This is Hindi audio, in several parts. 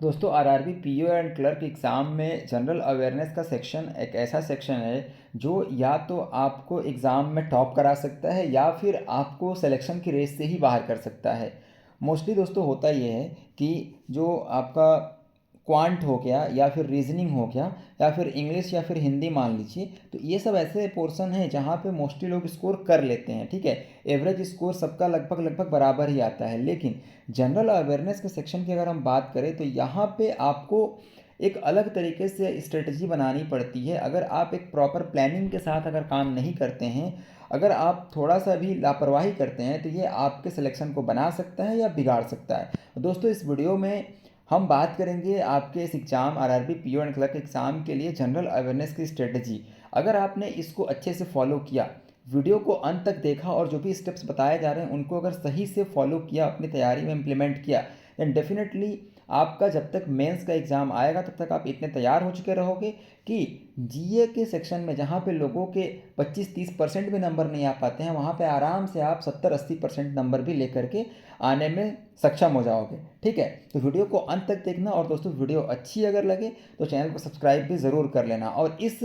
दोस्तों RRB PO and clerk exam में जनरल अवेयरनेस का सेक्शन एक ऐसा सेक्शन है जो या तो आपको एग्ज़ाम में टॉप करा सकता है या फिर आपको सिलेक्शन की रेस से ही बाहर कर सकता है। मोस्टली दोस्तों होता ये है कि जो आपका क्वांट हो गया या फिर रीजनिंग हो गया या फिर इंग्लिश या फिर हिंदी मान लीजिए, तो ये सब ऐसे पोर्शन हैं जहाँ पे मोस्टली लोग स्कोर कर लेते हैं। ठीक है, एवरेज स्कोर सबका लगभग लगभग बराबर ही आता है। लेकिन जनरल अवेयरनेस के सेक्शन की अगर हम बात करें तो यहाँ पे आपको एक अलग तरीके से स्ट्रेटजी बनानी पड़ती है। अगर आप एक प्रॉपर प्लानिंग के साथ अगर काम नहीं करते हैं, अगर आप थोड़ा सा भी लापरवाही करते हैं, तो ये आपके सिलेक्शन को बना सकता है या बिगाड़ सकता है। दोस्तों इस वीडियो में हम बात करेंगे आपके इस exam RRB PO and clerk exam के लिए जनरल अवेयरनेस की स्ट्रेटजी। अगर आपने इसको अच्छे से फॉलो किया, वीडियो को अंत तक देखा और जो भी स्टेप्स बताए जा रहे हैं उनको अगर सही से फॉलो किया, अपनी तैयारी में इम्प्लीमेंट किया, देन डेफिनेटली आपका जब तक मेंस का एग्ज़ाम आएगा तब तक आप इतने तैयार हो चुके रहोगे कि जीए के सेक्शन में जहाँ पे लोगों के 25-30% भी नंबर नहीं आ पाते हैं, वहाँ पे आराम से आप 70-80% नंबर भी लेकर के आने में सक्षम हो जाओगे। ठीक है, तो वीडियो को अंत तक देखना और दोस्तों वीडियो अच्छी अगर लगे तो चैनल को सब्सक्राइब भी ज़रूर कर लेना। और इस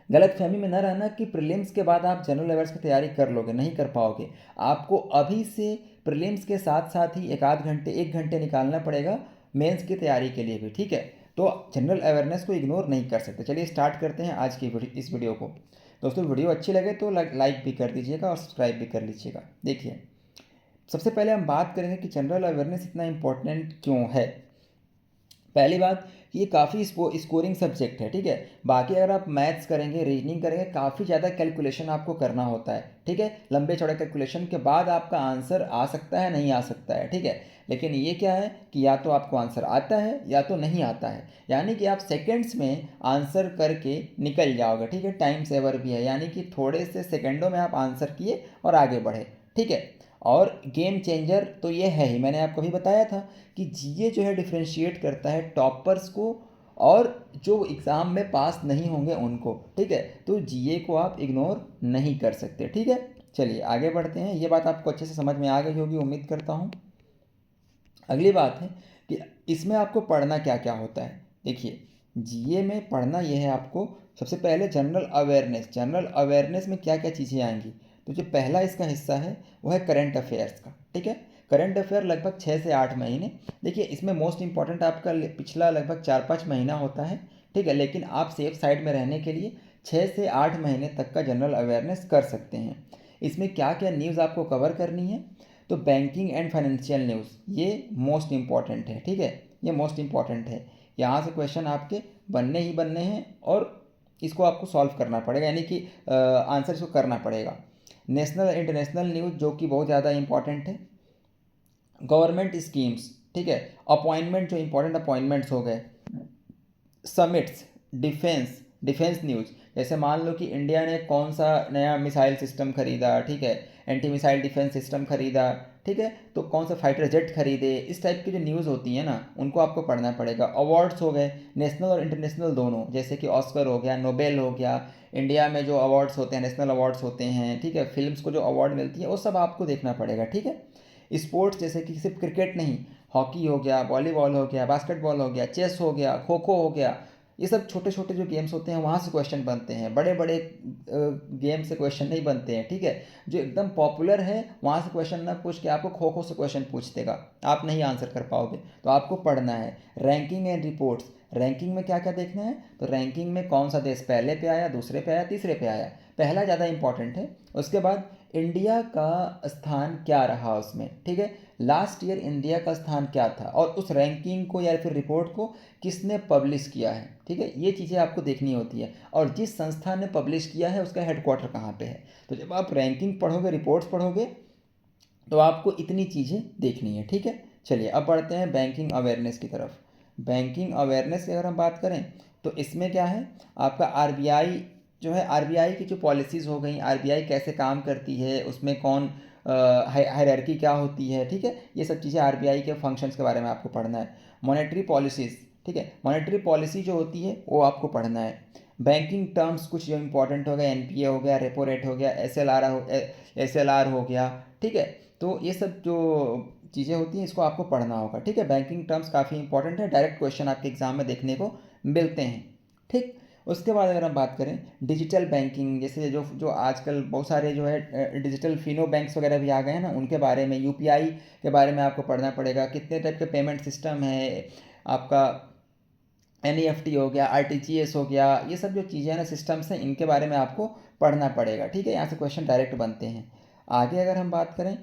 गलतफहमी में न रहना कि प्रीलिम्स के बाद आप जनरल अवेयर्स की तैयारी कर लोगे, नहीं कर पाओगे। आपको अभी से प्रीलिम्स के साथ साथ ही एक आध घंटे 1 घंटे निकालना पड़ेगा मेंस की तैयारी के लिए भी। ठीक है, तो जनरल अवेयरनेस को इग्नोर नहीं कर सकते। चलिए स्टार्ट करते हैं आज की इस वीडियो को। दोस्तों वीडियो अच्छी लगे तो लाइक भी कर दीजिएगा और सब्सक्राइब भी कर लीजिएगा। देखिए, सबसे पहले हम बात करेंगे कि जनरल अवेयरनेस इतना इम्पोर्टेंट क्यों है। पहली बात, ये काफ़ी स्कोरिंग सब्जेक्ट है। ठीक है, बाकी अगर आप मैथ्स करेंगे, रीजनिंग करेंगे, काफ़ी ज़्यादा कैलकुलेशन आपको करना होता है। ठीक है, लंबे चौड़े कैलकुलेशन के बाद आपका आंसर आ सकता है, नहीं आ सकता है। ठीक है, लेकिन ये क्या है कि या तो आपको आंसर आता है या तो नहीं आता है, यानी कि आप सेकेंड्स में आंसर करके निकल जाओगे। ठीक है, टाइम सेवर भी है, यानी कि थोड़े से सेकेंडों में आप आंसर किए और आगे बढ़े। ठीक है, और गेम चेंजर तो ये है ही, मैंने आपको भी बताया था कि जीए जो है डिफ्रेंशिएट करता है टॉपर्स को और जो एग्ज़ाम में पास नहीं होंगे उनको। ठीक है, तो जीए को आप इग्नोर नहीं कर सकते। ठीक है, चलिए आगे बढ़ते हैं। ये बात आपको अच्छे से समझ में आ गई होगी, उम्मीद करता हूँ। अगली बात है कि इसमें आपको पढ़ना क्या क्या होता है। देखिए, जीए में पढ़ना यह है आपको, सबसे पहले जनरल अवेयरनेस। जनरल अवेयरनेस में क्या क्या चीज़ें आएंगी, तो जो पहला इसका हिस्सा है वो है करंट अफेयर्स का। ठीक है, करंट अफेयर लगभग 6 से 8 महीने। देखिए, इसमें मोस्ट इंपॉर्टेंट आपका पिछला लगभग 4-5 महीना होता है। ठीक है, लेकिन आप सेफ साइड में रहने के लिए 6 से 8 महीने तक का जनरल अवेयरनेस कर सकते हैं। इसमें क्या क्या न्यूज़ आपको कवर करनी है, तो बैंकिंग एंड फाइनेंशियल न्यूज़ ये मोस्ट इम्पॉर्टेंट है। ठीक है, ये मोस्ट इम्पॉर्टेंट है, यहाँ से क्वेश्चन आपके बनने ही बनने हैं और इसको आपको सॉल्व करना पड़ेगा, यानी कि आंसर इसको करना पड़ेगा। नेशनल इंटरनेशनल न्यूज़ जो कि बहुत ज़्यादा इंपॉर्टेंट है। गवर्नमेंट स्कीम्स, ठीक है, अपॉइंटमेंट जो इंपॉर्टेंट अपॉइंटमेंट्स हो गए, समिट्स, डिफेंस डिफेंस न्यूज़, जैसे मान लो कि इंडिया ने कौन सा नया मिसाइल सिस्टम खरीदा। ठीक है, एंटी मिसाइल डिफेंस सिस्टम खरीदा। ठीक है, तो कौन सा फाइटर जेट खरीदे, इस टाइप की जो न्यूज़ होती है ना, उनको आपको पढ़ना पड़ेगा। अवार्ड्स हो गए, नेशनल और इंटरनेशनल दोनों, जैसे कि ऑस्कर हो गया, नोबेल हो गया। इंडिया में जो अवार्ड्स होते हैं, नेशनल अवार्ड्स होते हैं। ठीक है, फिल्म्स को जो अवार्ड मिलती है वो सब आपको देखना पड़ेगा। ठीक है, स्पोर्ट्स जैसे कि सिर्फ क्रिकेट नहीं, हॉकी हो गया, वॉलीबॉल हो गया, बास्केटबॉल हो गया, चेस हो गया, खो खो हो गया, ये सब छोटे छोटे जो गेम्स होते हैं वहाँ से क्वेश्चन बनते हैं। बड़े बड़े गेम से क्वेश्चन नहीं बनते हैं। ठीक है, जो एकदम पॉपुलर है वहाँ से क्वेश्चन ना पूछ के आपको खो खो से क्वेश्चन पूछ देगा, आप नहीं आंसर कर पाओगे। तो आपको पढ़ना है। रैंकिंग एंड रिपोर्ट्स, रैंकिंग में क्या क्या देखना है, तो रैंकिंग में कौन सा देश पहले पे आया, दूसरे पे आया, तीसरे पे आया। पहला ज़्यादा इंपॉर्टेंट है। उसके बाद इंडिया का स्थान क्या रहा उसमें। ठीक है, लास्ट ईयर इंडिया का स्थान क्या था और उस रैंकिंग को या फिर रिपोर्ट को किसने पब्लिश किया है। ठीक है, ये चीज़ें आपको देखनी होती है, और जिस संस्था ने पब्लिश किया है उसका हेडक्वार्टर कहाँ पे है। तो जब आप रैंकिंग पढ़ोगे, रिपोर्ट्स पढ़ोगे, तो आपको इतनी चीज़ें देखनी है। ठीक है, चलिए अब बढ़ते हैं बैंकिंग अवेयरनेस की तरफ। बैंकिंग अवेयरनेस की अगर हम बात करें तो इसमें क्या है, आपका आरबीआई जो है, आरबीआई की जो पॉलिसीज़ हो गई, आरबीआई कैसे काम करती है, उसमें कौन हायरार्की क्या होती है। ठीक है, ये सब चीज़ें आरबीआई के फंक्शंस के बारे में आपको पढ़ना है। मॉनेटरी पॉलिसीज़, ठीक है, मॉनेटरी पॉलिसी जो होती है वो आपको पढ़ना है। बैंकिंग टर्म्स कुछ जो इंपॉर्टेंट हो गया, एनपीए हो गया, रेपो रेट हो गया, एसएलआर हो गया। ठीक है, तो ये सब जो चीज़ें होती हैं इसको आपको पढ़ना होगा, ठीक है। बैंकिंग टर्म्स काफ़ी इंपॉर्टेंट है, डायरेक्ट क्वेश्चन आपके एग्जाम में देखने को मिलते हैं, ठीक। उसके बाद अगर हम बात करें डिजिटल बैंकिंग, जैसे जो जो आजकल बहुत सारे जो है डिजिटल फिनो बैंक्स वगैरह भी आ गए हैं ना, उनके बारे में, यूपीआई के बारे में आपको पढ़ना पड़ेगा, कितने टाइप के पेमेंट सिस्टम है आपका, एनईएफटी हो गया, आरटीजीएस हो गया, ये सब जो चीज़ें हैं ना, सिस्टम्स हैं, इनके बारे में आपको पढ़ना पड़ेगा, ठीक है। यहाँ से क्वेश्चन डायरेक्ट बनते हैं। आगे अगर हम बात करें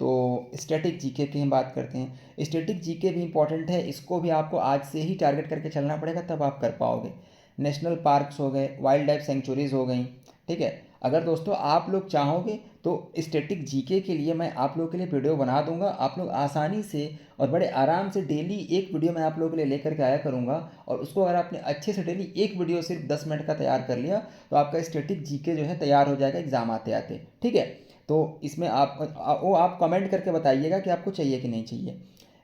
तो स्टैटिक जीके की हम बात करते हैं। स्टैटिक जीके भी इंपॉर्टेंट है, इसको भी आपको आज से ही टारगेट करके चलना पड़ेगा, तब आप कर पाओगे। नेशनल पार्क्स हो गए, वाइल्ड लाइफ सेंचुरीज हो गई, ठीक है। अगर दोस्तों आप लोग चाहोगे तो स्टैटिक जीके के लिए मैं आप लोगों के लिए वीडियो बना दूंगा, आप लोग आसानी से और बड़े आराम से डेली एक वीडियो मैं आप लोगों के लिए लेकर के आया करूंगा, और उसको अगर आपने अच्छे से डेली एक वीडियो सिर्फ 10 मिनट का तैयार कर लिया तो आपका स्टैटिक जीके जो है तैयार हो जाएगा एग्जाम आते आते, ठीक है। तो इसमें आप कमेंट करके बताइएगा कि आपको चाहिए कि नहीं चाहिए।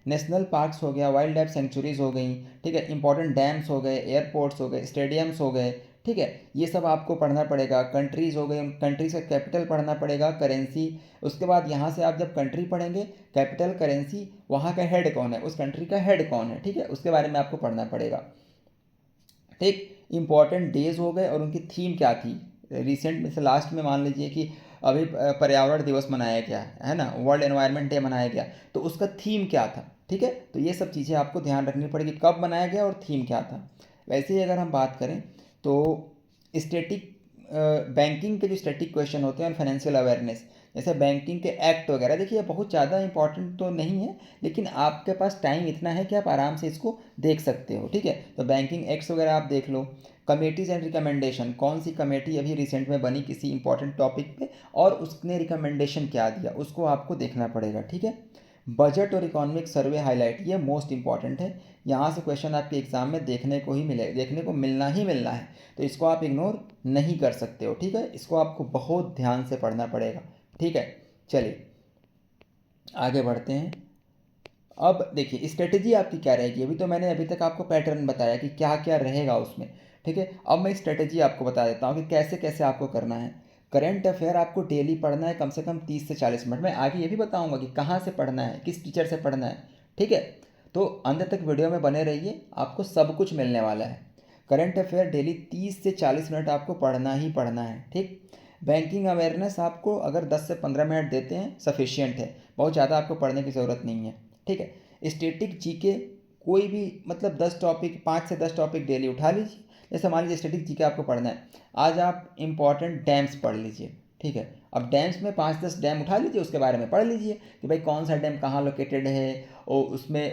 नेशनल पार्क्स हो गया, वाइल्ड लाइफ सेंचुरीज हो गई, ठीक है, इंपॉर्टेंट डैम्स हो गए, एयरपोर्ट्स हो गए, स्टेडियम्स हो गए, ठीक है, ये सब आपको पढ़ना पड़ेगा। कंट्रीज़ हो गए, कंट्रीज का कैपिटल पढ़ना पड़ेगा, करेंसी। उसके बाद यहाँ से आप जब कंट्री पढ़ेंगे, कैपिटल, करेंसी, वहाँ का हेड कौन है, उस कंट्री का हेड कौन है, ठीक है, उसके बारे में आपको पढ़ना पड़ेगा, ठीक। इंपॉर्टेंट डेज हो गए और उनकी थीम क्या थी, रिसेंट में से लास्ट में मान लीजिए कि अभी पर्यावरण दिवस मनाया गया है ना, वर्ल्ड एनवायरनमेंट डे मनाया गया, तो उसका थीम क्या था, ठीक है। तो ये सब चीज़ें आपको ध्यान रखनी पड़ेगी, कब मनाया गया और थीम क्या था। वैसे ही अगर हम बात करें तो स्टैटिक बैंकिंग के जो स्टैटिक क्वेश्चन होते हैं और फाइनेंशियल अवेयरनेस, जैसे बैंकिंग के एक्ट वगैरह, देखिए बहुत ज़्यादा इंपॉर्टेंट तो नहीं है, लेकिन आपके पास टाइम इतना है कि आप आराम से इसको देख सकते हो, ठीक है। तो बैंकिंग एक्ट्स वगैरह आप देख लो। कमेटीज़ एंड रिकमेंडेशन, कौन सी कमेटी अभी रिसेंट में बनी किसी इंपॉर्टेंट टॉपिक पे और उसने रिकमेंडेशन क्या दिया, उसको आपको देखना पड़ेगा, ठीक है। बजट और इकोनॉमिक सर्वे हाईलाइट, ये मोस्ट इंपॉर्टेंट है, यहाँ से क्वेश्चन आपके एग्जाम में देखने को ही मिले, देखने को मिलना ही मिलना है, तो इसको आप इग्नोर नहीं कर सकते हो, ठीक है। इसको आपको बहुत ध्यान से पढ़ना पड़ेगा, ठीक है। चलिए आगे बढ़ते हैं। अब देखिए स्ट्रेटेजी आपकी क्या रहेगी, अभी तो मैंने अभी तक आपको पैटर्न बताया कि क्या क्या रहेगा उसमें, ठीक है। अब मैं स्ट्रेटेजी आपको बता देता हूँ कि कैसे कैसे आपको करना है। करंट अफेयर आपको डेली पढ़ना है कम से कम 30 से 40 मिनट। मैं आगे ये भी बताऊंगा कि कहाँ से पढ़ना है, किस टीचर से पढ़ना है, ठीक है। तो अंत तक वीडियो में बने रहिए, आपको सब कुछ मिलने वाला है। करंट अफेयर डेली 30 से 40 मिनट आपको पढ़ना ही पढ़ना है, ठीक। बैंकिंग अवेयरनेस आपको अगर 10 से 15 मिनट देते हैं सफिशियंट है, बहुत ज़्यादा आपको पढ़ने की ज़रूरत नहीं है, ठीक है। स्टैटिक जीके कोई भी मतलब 10 टॉपिक, 5 से 10 टॉपिक डेली उठा लीजिए। जैसे मान लीजिए स्टैटिक जीके आपको पढ़ना है, आज आप इंपॉर्टेंट डैम्स पढ़ लीजिए, ठीक है। अब डैम्स में 5-10 डैम उठा लीजिए, उसके बारे में पढ़ लीजिए कि भाई कौन सा डैम कहाँ लोकेटेड है, और उसमें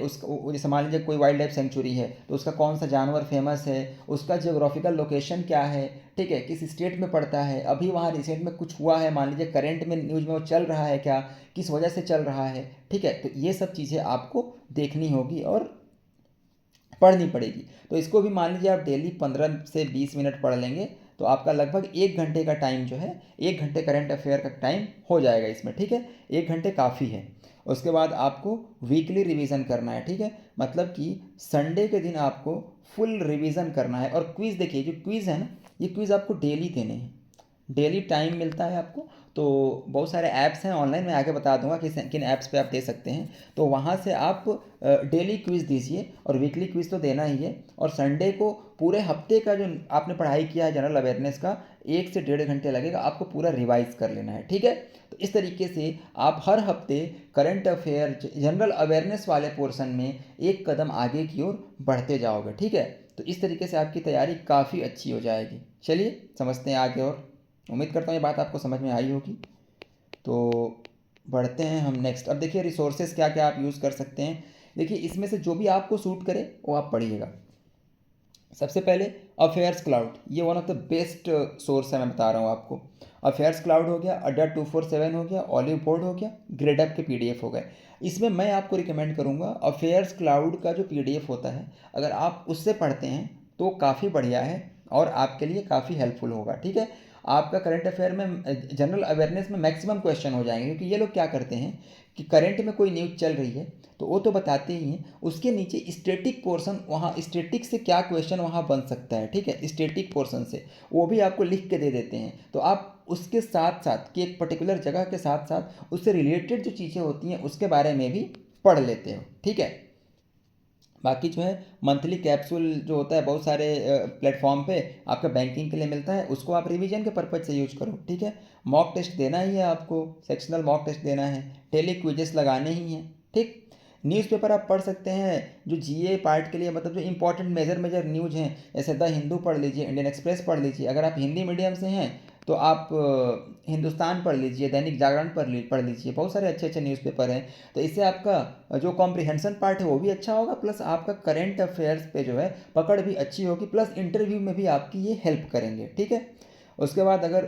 जैसे मान लीजिए कोई वाइल्ड लाइफ सेंचुरी है तो उसका कौन सा जानवर फेमस है, उसका जियोग्राफिकल लोकेशन क्या है, ठीक है, किस स्टेट में पड़ता है, अभी वहाँ रिसेंट में कुछ हुआ है, मान लीजिए करंट में न्यूज़ में वो चल रहा है क्या, किस वजह से चल रहा है, ठीक है। तो ये सब चीज़ें आपको देखनी होगी और पढ़नी पड़ेगी। तो इसको भी मान लीजिए आप डेली 15 से 20 मिनट पढ़ लेंगे तो आपका लगभग 1 घंटे का टाइम जो है, 1 घंटे करंट अफेयर का टाइम हो जाएगा इसमें, ठीक है। 1 घंटे काफ़ी है। उसके बाद आपको वीकली रिवीजन करना है, ठीक है, मतलब कि संडे के दिन आपको फुल रिवीजन करना है। और क्विज़ देखिए, जो क्विज़ है ना, ये क्विज़ आपको डेली देने हैं, डेली टाइम मिलता है आपको। तो बहुत सारे ऐप्स हैं ऑनलाइन, मैं आगे बता दूंगा किन ऐप्स पे आप दे सकते हैं। तो वहाँ से आप डेली क्विज़ दीजिए, और वीकली क्विज़ तो देना ही है। और संडे को पूरे हफ्ते का जो आपने पढ़ाई किया है जनरल अवेयरनेस का, 1 से 1.5 घंटे लगेगा, आपको पूरा रिवाइज कर लेना है, ठीक है। तो इस तरीके से आप हर हफ्ते करंट अफेयर जनरल अवेयरनेस वाले पोर्शन में एक कदम आगे की ओर बढ़ते जाओगे, ठीक है। तो इस तरीके से आपकी तैयारी काफ़ी अच्छी हो जाएगी। चलिए समझते हैं आगे, और उम्मीद करता हूँ ये बात आपको समझ में आई होगी। तो बढ़ते हैं हम नेक्स्ट। अब देखिए रिसोर्सेज क्या क्या आप यूज़ कर सकते हैं। देखिए इसमें से जो भी आपको सूट करे वो आप पढ़िएगा। सबसे पहले अफेयर्स क्लाउड, ये one of the best source है, मैं बता रहा हूँ आपको। अफेयर्स क्लाउड हो गया, अड्डा 247 हो गया, ऑलिव बोर्ड हो गया, ग्रेडअप के पीडीएफ हो गए। इसमें मैं आपको रिकमेंड करूँगा अफेयर्स क्लाउड का जो पीडीएफ होता है, अगर आप उससे पढ़ते हैं तो काफ़ी बढ़िया है और आपके लिए काफ़ी हेल्पफुल होगा, ठीक है। आपका करंट अफेयर में जनरल अवेयरनेस में मैक्सिमम क्वेश्चन हो जाएंगे, क्योंकि ये लोग क्या करते हैं कि करंट में कोई न्यूज़ चल रही है तो वो तो बताते ही हैं, उसके नीचे स्टैटिक पोर्शन, वहाँ स्टैटिक से क्या क्वेश्चन वहाँ बन सकता है, ठीक है, स्टैटिक पोर्शन से वो भी आपको लिख के दे देते हैं। तो आप उसके साथ साथ कि एक पर्टिकुलर जगह के साथ साथ उससे रिलेटेड जो चीज़ें होती हैं उसके बारे में भी पढ़ लेते हो, ठीक है। बाकी जो है मंथली कैप्सूल जो होता है बहुत सारे प्लेटफॉर्म पे आपका बैंकिंग के लिए मिलता है, उसको आप रिवीजन के पर्पज से यूज करो, ठीक है। मॉक टेस्ट देना ही है आपको, सेक्शनल मॉक टेस्ट देना है, डेली क्विजेस लगाने ही हैं, ठीक। न्यूज़पेपर आप पढ़ सकते हैं जो जीए पार्ट के लिए, मतलब जो इंपॉर्टेंट मेजर मेजर न्यूज़ हैं, जैसे द हिंदू पढ़ लीजिए, इंडियन एक्सप्रेस पढ़ लीजिए। अगर आप हिंदी मीडियम से हैं तो आप हिंदुस्तान पढ़ लीजिए, दैनिक जागरण पढ़ लीजिए, बहुत सारे अच्छे अच्छे न्यूज़पेपर हैं। तो इससे आपका जो कॉम्प्रिहेंशन पार्ट है वो भी अच्छा होगा, प्लस आपका करंट अफेयर्स पे जो है पकड़ भी अच्छी होगी, प्लस इंटरव्यू में भी आपकी ये हेल्प करेंगे, ठीक है। उसके बाद अगर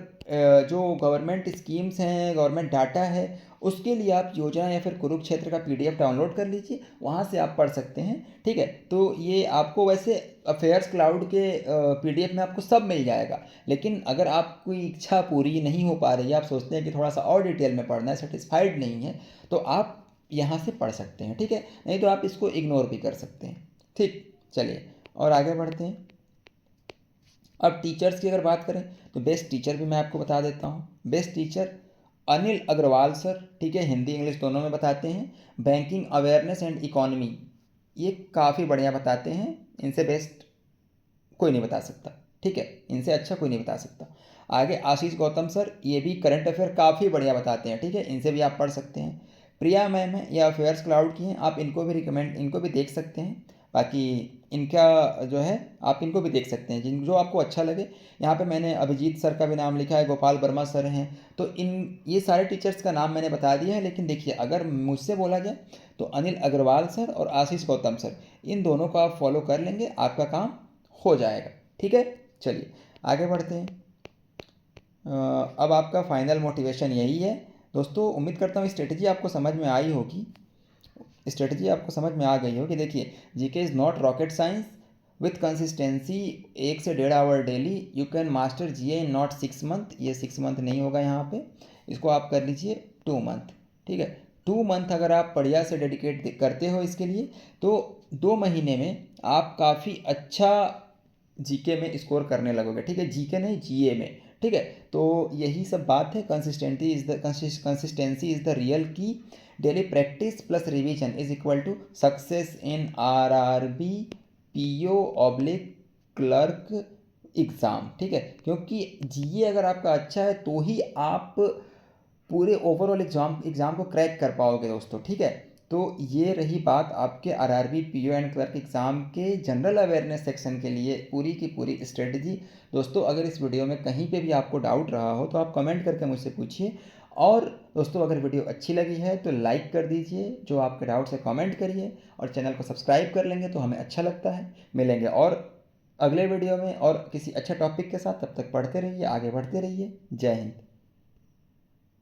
जो गवर्नमेंट स्कीम्स हैं, गवर्नमेंट डाटा है, उसके लिए आप योजना या फिर कुरुक्षेत्र का पीडीएफ डाउनलोड कर लीजिए, वहाँ से आप पढ़ सकते हैं, ठीक है। तो ये आपको वैसे अफेयर्स क्लाउड के पीडीएफ में आपको सब मिल जाएगा, लेकिन अगर आपकी इच्छा पूरी नहीं हो पा रही है, आप सोचते हैं कि थोड़ा सा और डिटेल में पढ़ना है, सेटिस्फाइड नहीं है, तो आप यहाँ से पढ़ सकते हैं, ठीक है। नहीं तो आप इसको इग्नोर भी कर सकते हैं, ठीक। चलिए और आगे बढ़ते हैं। अब टीचर्स की अगर बात करें तो बेस्ट टीचर भी मैं आपको बता देता हूँ। Best teacher Anil Agarwal sir, ठीक है, हिंदी इंग्लिश दोनों में बताते हैं। बैंकिंग अवेयरनेस एंड इकोनॉमी, ये काफ़ी बढ़िया बताते हैं, इनसे बेस्ट कोई नहीं बता सकता, ठीक है, इनसे अच्छा कोई नहीं बता सकता। आगे आशीष गौतम सर, ये भी करंट अफेयर काफ़ी बढ़िया बताते हैं, ठीक है, इनसे भी आप पढ़ सकते हैं। प्रिया मैम है, ये अफेयर्स क्लाउड की हैं, आप इनको भी इनको भी देख सकते हैं। बाकी इनका जो है आप इनको भी देख सकते हैं, जिन जो आपको अच्छा लगे। यहाँ पे मैंने अभिजीत सर का भी नाम लिखा है, गोपाल वर्मा सर हैं, तो इन ये सारे टीचर्स का नाम मैंने बता दिया है। लेकिन देखिए अगर मुझसे बोला जाए तो अनिल अग्रवाल सर और आशीष गौतम सर, इन दोनों को आप फॉलो कर लेंगे, आपका काम हो जाएगा, ठीक है। चलिए आगे बढ़ते हैं। अब आपका फाइनल मोटिवेशन यही है दोस्तों, उम्मीद करता हूँ स्ट्रेटजी आपको समझ में आई होगी, स्ट्रेटजी आपको समझ में आ गई होगी। देखिए GK is not rocket science, with consistency 1 से 1.5 hour daily you can master GA in not 6 month. ये 6 मंथ नहीं होगा यहाँ पे, इसको आप कर लीजिए 2 मंथ, ठीक है। 2 मंथ अगर आप बढ़िया से डेडिकेट करते हो इसके लिए, तो 2 महीने में आप काफ़ी अच्छा जीके में स्कोर करने लगोगे, ठीक है, जीके नहीं जीए में, ठीक है। तो यही सब बात है, consistency is the real key. Daily practice plus revision is equal to success in RRB PO oblique clerk exam, ठीक है। क्योंकि जीए अगर आपका अच्छा है तो ही आप पूरे ओवरऑल एग्ज़ाम को क्रैक कर पाओगे दोस्तों, ठीक है। तो ये रही बात आपके RRB PO and clerk exam के जनरल अवेयरनेस सेक्शन के लिए पूरी की पूरी स्ट्रेटजी। दोस्तों अगर इस वीडियो में कहीं पे भी आपको डाउट रहा हो तो आप कमेंट करके मुझसे पूछिए। और दोस्तों अगर वीडियो अच्छी लगी है तो लाइक कर दीजिए, जो आपके डाउट्स है कमेंट करिए, और चैनल को सब्सक्राइब कर लेंगे तो हमें अच्छा लगता है। मिलेंगे और अगले वीडियो में और किसी अच्छे टॉपिक के साथ, तब तक पढ़ते रहिए, आगे बढ़ते रहिए। जय हिंद।